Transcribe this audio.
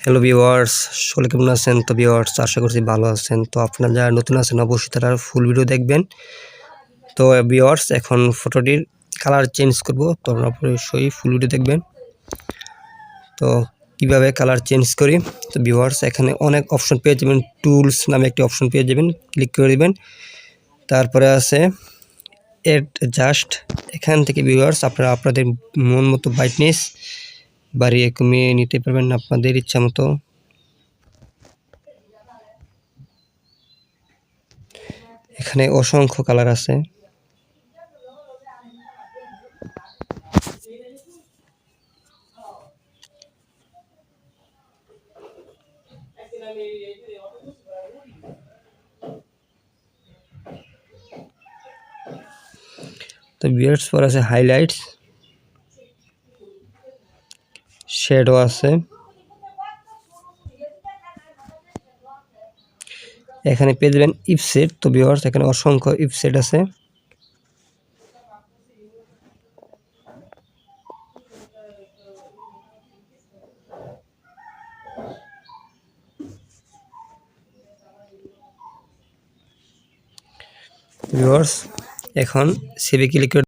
Hello viewers, সকলে কেমন আছেন? তো ভিউয়ার্স, আশা করছি ভালো আছেন। তো আপনারা যারা নতুন আছেন অবশ্যই তারা ফুল ভিডিও দেখবেন। তো ভিউয়ার্স, এখন ফটোটির কালার চেঞ্জ করব, তো আপনারা অবশ্যই ফুল ভিডিও দেখবেন। তো কিভাবে কালার চেঞ্জ করি, তো ভিউয়ার্স এখানে অনেক অপশন পেয়ে যাবেন। টুলস নামে একটি অপশন পেয়ে যাবেন, ক্লিক করে দিবেন। তারপরে আছে অ্যাডজাস্ট। এখান থেকে ভিউয়ার্স আপনারা আপনাদের মন মতো ব্রাইটনেস বাড়িয়ে কমিয়ে নিতে পারবেন আপনাদের ইচ্ছা মতো। এখানে অসংখ্য কালার আছে। তো ভিউয়ার্স, পর আছে হাইলাইটস, শ্যাডো আছে। এখানে পেয়ে যাবেন ইফসেট। তো ভিউয়ার্স এখানে অসংখ্য ইফসেট আছে। ভিউয়ার্স এখন সেভে ক্লিক করে